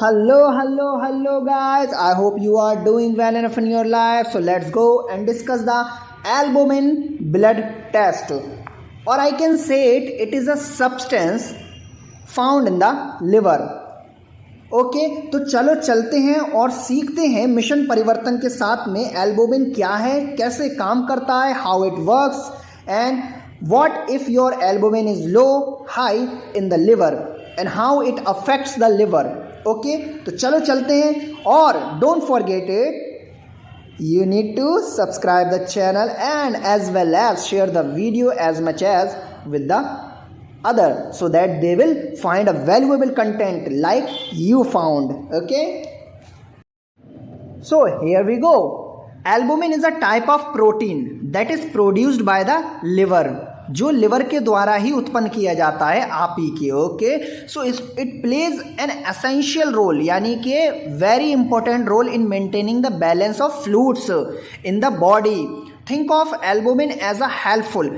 Hello guys. I hope you are doing well enough in your life. So let's go and discuss the albumin blood test. Or I can say it is a substance found in the liver. Okay तो चलो चलते हैं और सीखते हैं mission परिवर्तन के साथ में एल्बुमिन क्या है, कैसे काम करता है, how it works and what if your albumin is low high in the liver and how it affects the liver. Okay तो चलो चलते हैं और don't forget it, you need to subscribe the channel and as well as share the video as much as with the other so that they will find a valuable content like you found. Okay, so here we go. Albumin is a type of protein that is produced by the liver, जो liver के द्वारा ही उत्पन्न किया जाता है आप ही के. Okay so it plays an essential role, यानी कि very important role in maintaining the balance of fluids in the body. Think of albumin as a helpful.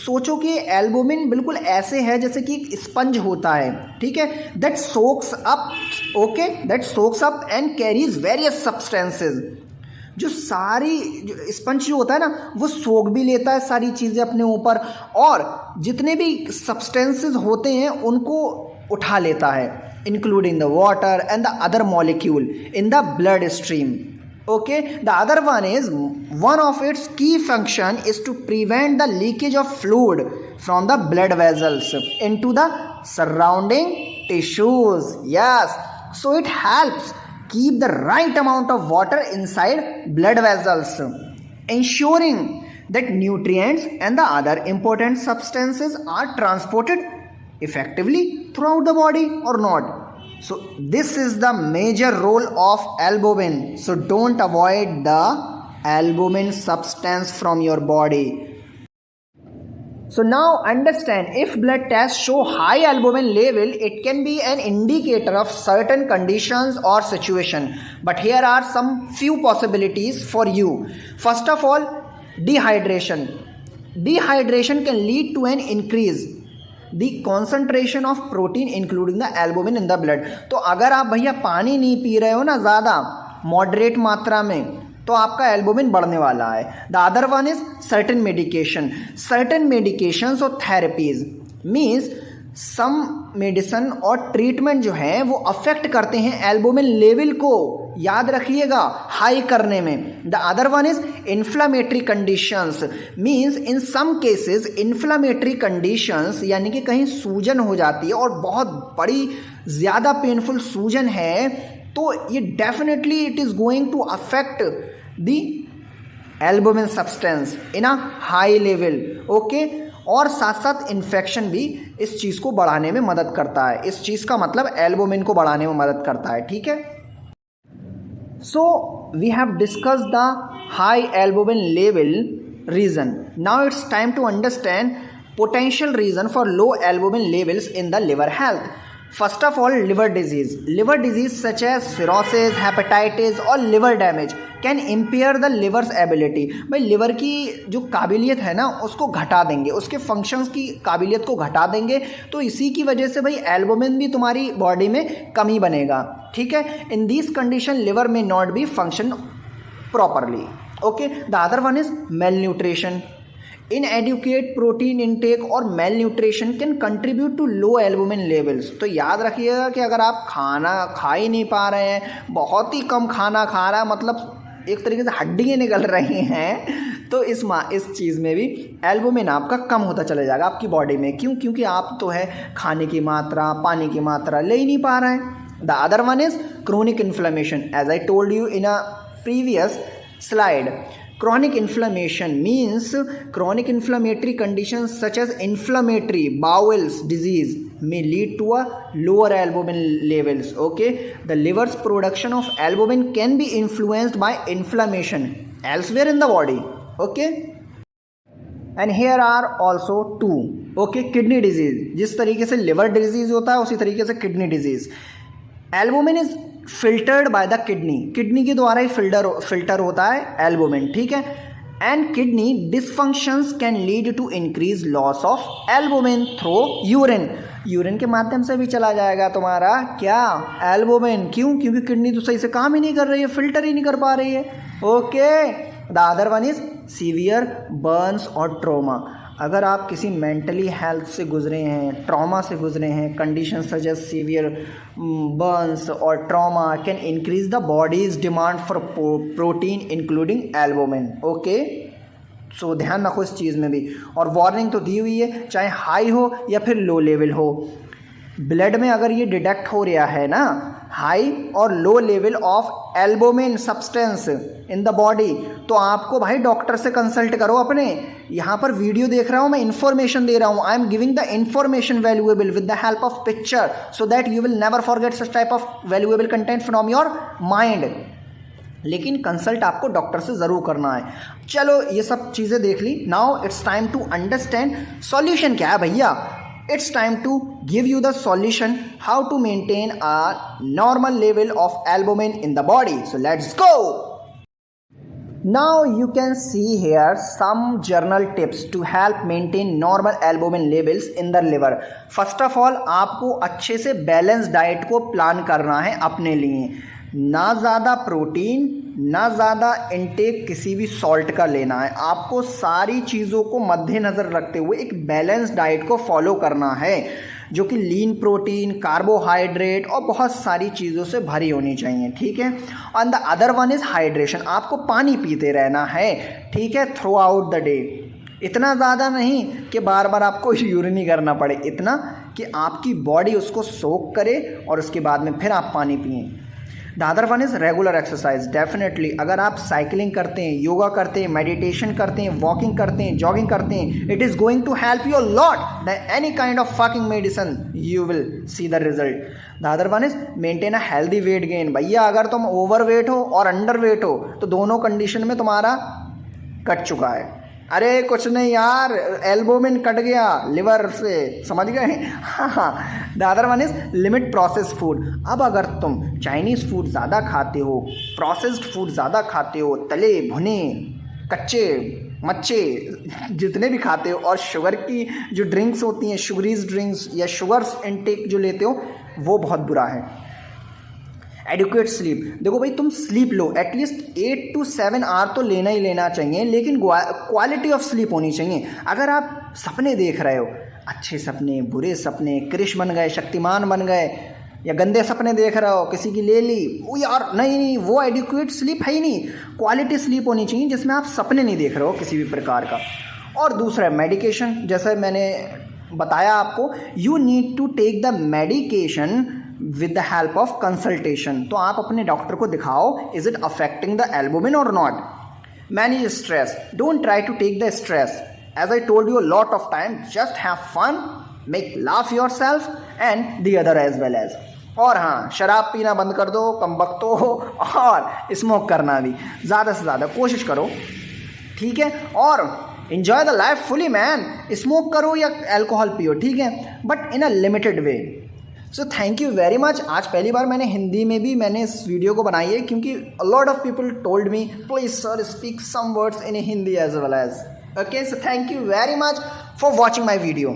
सोचो कि एल्बुमिन बिल्कुल ऐसे है जैसे कि एक स्पंज होता है, ठीक है, that socks up. Okay that socks up and carries various substances. जो सारी स्पंज जो होता है ना वो सोख भी लेता है सारी चीज़ें अपने ऊपर और जितने भी सब्सटेंसेस होते हैं उनको उठा लेता है, including the water and the other molecule in the blood stream. Okay, the other one is one of its key function is to prevent the leakage of fluid from the blood vessels into the surrounding tissues. Yes, so it helps keep the right amount of water inside blood vessels, ensuring that nutrients and the other important substances are transported effectively throughout the body or not. So this is the major role of albumin. So don't avoid the albumin substance from your body. So now understand, if blood tests show high albumin level, it can be an indicator of certain conditions or situation. But here are some few possibilities for you. First of all, dehydration. Dehydration can lead to an increase the concentration of protein including the albumin in the blood. तो अगर आप भैया पानी नहीं P रहे हो ना ज़्यादा मॉडरेट मात्रा में तो आपका एल्बुमिन बढ़ने वाला है. The other one is certain medication. Certain medications और थेरेपीज मीन्स सम मेडिसिन और ट्रीटमेंट जो है वो अफेक्ट करते हैं एल्बुमिन लेवल को, याद रखिएगा, हाई करने में. The other one is inflammatory conditions. Means in some cases inflammatory conditions यानी कि कहीं सूजन हो जाती है और बहुत बड़ी ज़्यादा पेनफुल सूजन है तो ये definitely it is going to affect the albumin substance in a high level. Okay और साथ साथ इन्फेक्शन भी इस चीज़ को बढ़ाने में मदद करता है. इस चीज़ का मतलब एल्बुमिन को बढ़ाने में मदद करता है, ठीक है. So we have discussed the high albumin level reason. Now it's time to understand potential reason for low albumin levels in the liver health. First of all, liver disease. Liver disease such as cirrhosis, hepatitis or liver damage can impair the liver's ability. भाई liver की जो काबिलियत है ना उसको घटा देंगे, उसके फंक्शंस की काबिलियत को घटा देंगे. तो इसी की वजह से भाई एल्बुमिन भी तुम्हारी बॉडी में कमी बनेगा, ठीक है. In this condition liver may not be function properly. Okay the other one is malnutrition. Inadequate protein intake और malnutrition can contribute to low albumin levels. तो याद रखिएगा कि अगर आप खाना खा ही नहीं पा रहे हैं, बहुत ही कम खाना खा रहा है, मतलब एक तरीके से हड्डियाँ निकल रही हैं, तो इस चीज़ में भी एल्बुमिन आपका कम होता चला जाएगा आपकी बॉडी में. क्यों? क्योंकि आप तो है खाने की मात्रा, पानी की मात्रा ले ही नहीं पा रहे हैं. The other one is chronic inflammation. As I told you in a previous slide, chronic inflammation means chronic inflammatory conditions such as inflammatory bowels disease may lead to a lower albumin levels. Okay, the liver's production of albumin can be influenced by inflammation elsewhere in the body. Okay, and here are also two. Okay, kidney disease. जिस तरीके से liver disease होता है उसी तरीके से kidney disease. Albumin is filtered by the kidney के द्वारा ही फिल्टर होता है एल्बुमिन, ठीक है. And kidney dysfunctions can lead to increase loss of albumin through urine. Urine के माध्यम से भी चला जाएगा तुम्हारा क्या, एल्बुमिन। क्यों? क्योंकि किडनी तो सही से काम ही नहीं कर रही है, फिल्टर ही नहीं कर पा रही है। Okay, the other one is severe burns और ट्रॉमा। अगर आप किसी मेंटली हेल्थ से गुजरे हैं, ट्रॉमा से गुजरे हैं, condition such as severe burns और trauma can increase the body's demand for protein including albumin. Okay, so ध्यान रखो इस चीज़ में भी। और वार्निंग तो दी हुई है, चाहे हाई हो या फिर लो लेवल हो। ब्लड में अगर ये डिटेक्ट हो रहा है ना, हाई और low level of albumin substance in the body, तो आपको भाई डॉक्टर से कंसल्ट करो अपने। यहाँ पर वीडियो देख रहा हूँ मैं, इन्फॉर्मेशन दे रहा हूँ, I am giving the information valuable with the help of picture so that you will never forget such type of valuable content from your mind. लेकिन कंसल्ट आपको डॉक्टर से ज़रूर करना है। चलो ये सब चीज़ें देख ली, now it's time to understand solution क्या है भैया। It's time to give you the solution how to maintain a normal level of albumin in the body. So let's go. Now you can see here some journal tips to help maintain normal albumin levels in the liver. First of all, आपको अच्छे से balance diet को plan करना है अपने लिए। ना ज़्यादा प्रोटीन, ना ज़्यादा इनटेक किसी भी सॉल्ट का लेना है। आपको सारी चीज़ों को मद्देनज़र रखते हुए एक बैलेंस डाइट को फॉलो करना है, जो कि लीन प्रोटीन, कार्बोहाइड्रेट और बहुत सारी चीज़ों से भरी होनी चाहिए। ठीक है। On the other one is hydration. आपको पानी पीते रहना है, ठीक है, थ्रू आउट द डे। इतना ज़्यादा नहीं कि बार बार आपको यूरिन ही करना पड़े, इतना कि आपकी बॉडी उसको सोक करे और उसके बाद में फिर आप पानी पिएँ। The other one is regular exercise. Definitely अगर आप साइकिलिंग करते हैं, योगा करते हैं, मेडिटेशन करते हैं, वॉकिंग करते हैं, जॉगिंग करते हैं, it is going to help you lot than any kind of fucking medicine, you will see the result. The other one is maintain a healthy weight gain. भैया अगर तुम ओवर वेट हो और under weight हो तो दोनों condition में तुम्हारा कट चुका है। अरे कुछ नहीं यार, एल्बुमिन कट गया लिवर से, समझ गए। हाँ, the other one is limit processed food. अब अगर तुम चाइनीज़ फूड ज़्यादा खाते हो, प्रोसेस्ड फूड ज़्यादा खाते हो, तले भुने कच्चे मच्छे जितने भी खाते हो, और शुगर की जो ड्रिंक्स होती हैं, शुगरीज ड्रिंक्स या शुगर्स इनटेक जो लेते हो, वो बहुत बुरा है। Adequate sleep. देखो भाई, तुम स्लीप लो, एटलीस्ट 8 to 7 आवर तो लेना ही लेना चाहिए, लेकिन क्वालिटी ऑफ स्लीप होनी चाहिए। अगर आप सपने देख रहे हो, अच्छे सपने, बुरे सपने, कृष बन गए, शक्तिमान बन गए, या गंदे सपने देख रहे हो, किसी की ले ली, वो यार नहीं, वो एडिक्वेट स्लीप है ही नहीं। क्वालिटी स्लीप होनी चाहिए जिसमें आप सपने नहीं देख रहे हो किसी भी प्रकार का। और दूसरा मेडिकेशन, जैसे मैंने बताया आपको, you need to take the medication with the help of consultation. तो आप अपने डॉक्टर को दिखाओ, is it affecting the albumin और not. Manage stress. Don't try to take the stress, as I told you a lot of time, just have fun, make laugh yourself and the other as well as. और हाँ, शराब पीना बंद कर दो, कम वक्त हो, और स्मोक करना भी ज़्यादा से ज़्यादा कोशिश करो, ठीक है। और enjoy the life fully man. Smoke करो या एल्कोहल पियो, ठीक है, but in a limited way. So thank you very much. आज पहली बार मैंने हिंदी में भी इस वीडियो को बनाई है, क्योंकि a lot of people told me please sir speak some words in Hindi as well as. Okay, so thank you very much for watching my video.